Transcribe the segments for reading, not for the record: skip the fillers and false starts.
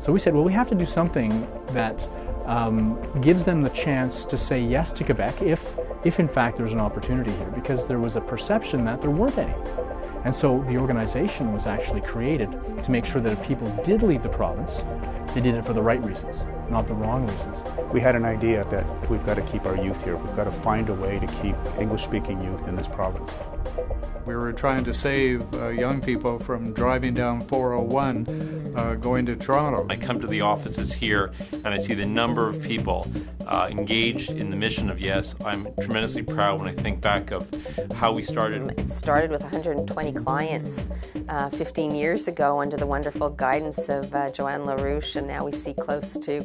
So we said, well, we have to do something that gives them the chance to say yes to Quebec if in fact there's an opportunity here, because there was a perception that there weren't any. And so the organization was actually created to make sure that if people did leave the province, they did it for the right reasons, not the wrong reasons. We had an idea that we've got to keep our youth here. We've got to find a way to keep English-speaking youth in this province. We were trying to save young people from driving down 401 going to Toronto. I come to the offices here and I see the number of people engaged in the mission of Yes. I'm tremendously proud when I think back of how we started. It started with 120 clients 15 years ago under the wonderful guidance of Joanne LaRouche, and now we see close to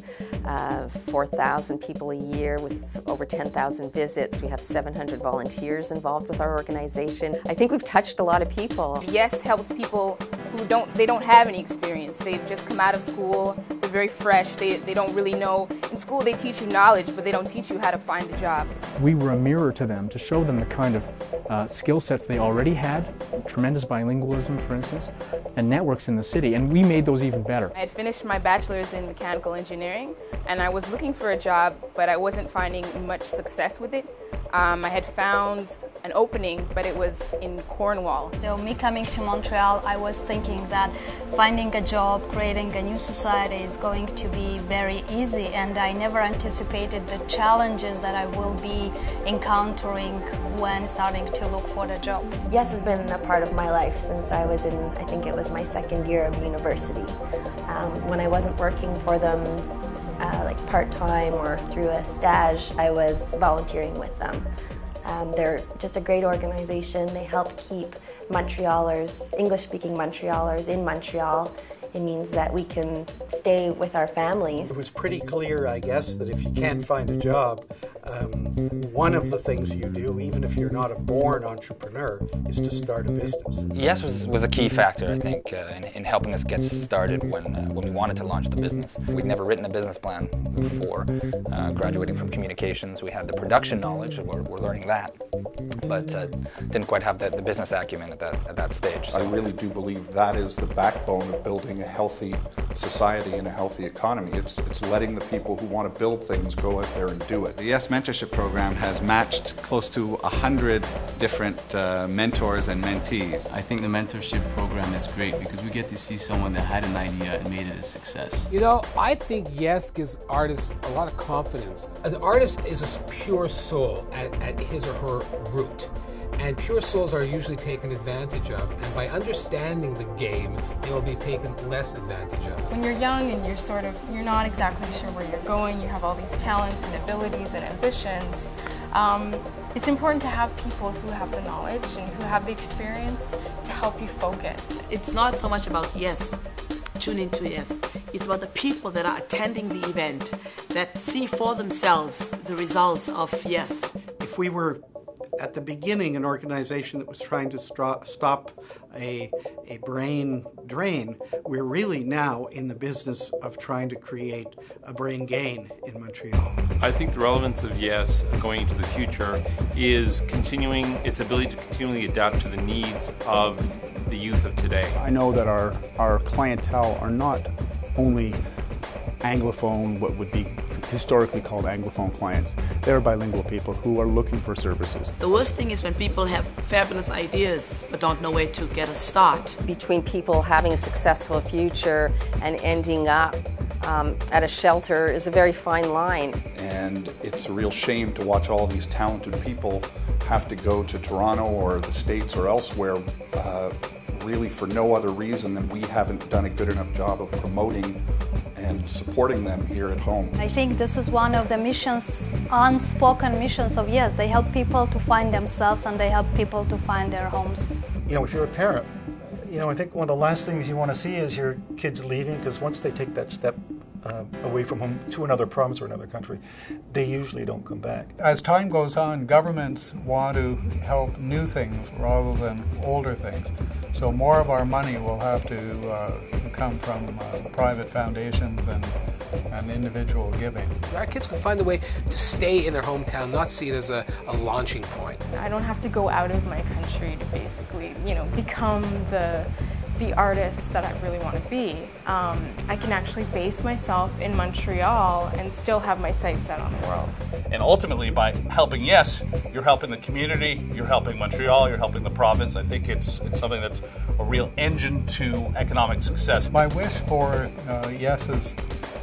4,000 people a year with over 10,000 visits. We have 700 volunteers involved with our organization. I think we've touched a lot of people. Yes helps people who don't have any experience. They've just come out of school, they're very fresh, they don't really know. In school they teach you knowledge, but they don't teach you how to find a job. We were a mirror to them to show them the kind of skill sets they already had, tremendous bilingualism, for instance, and networks in the city, and we made those even better. I had finished my bachelor's in mechanical engineering, and I was looking for a job, but I wasn't finding much success with it. I had found an opening, but it was in Cornwall. So me coming to Montreal, I was thinking that finding a job, creating a new society is going to be very easy, and I never anticipated the challenges that I will be encountering when starting to look for the job. Yes has been a part of my life since I was in, I think it was my second year of university. When I wasn't working for them like part-time or through a stage, I was volunteering with them. They're just a great organization. They help keep Montrealers, English-speaking Montrealers in Montreal. It means that we can stay with our families. It was pretty clear, I guess, that if you can't find a job, one of the things you do, even if you're not a born entrepreneur, is to start a business. Yes was a key factor, I think, in helping us get started when we wanted to launch the business. We'd never written a business plan before. Graduating from communications, we had the production knowledge, we're learning that, but didn't quite have the business acumen at that stage. So. I really do believe that is the backbone of building a healthy society and a healthy economy. It's letting the people who want to build things go out there and do it. The Yes Mentorship Program has matched close to 100 different mentors and mentees. I think the mentorship program is great because we get to see someone that had an idea and made it a success. You know, I think Yes gives artists a lot of confidence. An artist is a pure soul at his or her root. And pure souls are usually taken advantage of, and by understanding the game, they will be taken less advantage of. When you're young and you're not exactly sure where you're going, you have all these talents and abilities and ambitions, it's important to have people who have the knowledge and who have the experience to help you focus. It's not so much about Yes, tune into Yes. It's about the people that are attending the event that see for themselves the results of Yes. If we were at the beginning an organization that was trying to stop a brain drain, we're really now in the business of trying to create a brain gain in Montreal. I think the relevance of Yes going into the future is continuing its ability to continually adapt to the needs of the youth of today. I know that our clientele are not only Anglophone, what would be historically called Anglophone clients. They're bilingual people who are looking for services. The worst thing is when people have fabulous ideas but don't know where to get a start. Between people having a successful future and ending up at a shelter is a very fine line. And it's a real shame to watch all these talented people have to go to Toronto or the States or elsewhere really for no other reason than we haven't done a good enough job of promoting and supporting them here at home. I think this is one of the missions, unspoken missions of Yes. They help people to find themselves and they help people to find their homes. You know, if you're a parent, you know, I think one of the last things you want to see is your kids leaving, because once they take that step away from home to another province or another country, they usually don't come back. As time goes on, governments want to help new things rather than older things. So more of our money will have to come from private foundations and individual giving. Our kids can find a way to stay in their hometown, not see it as a launching point. I don't have to go out of my country to basically, become the the artist that I really want to be. I can actually base myself in Montreal and still have my sights set on the world. And ultimately, by helping Yes, you're helping the community, you're helping Montreal, you're helping the province. I think it's something that's a real engine to economic success. My wish for Yes's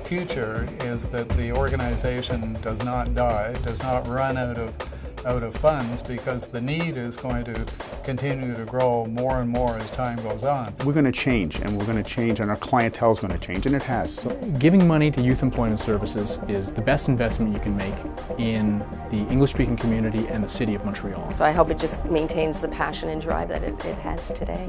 future is that the organization does not die, does not run out of funds, because the need is going to continue to grow more and more as time goes on. We're going to change, and we're going to change, and our clientele is going to change, and it has. So giving money to youth employment services is the best investment you can make in the English-speaking community and the city of Montreal. So I hope it just maintains the passion and drive that it has today.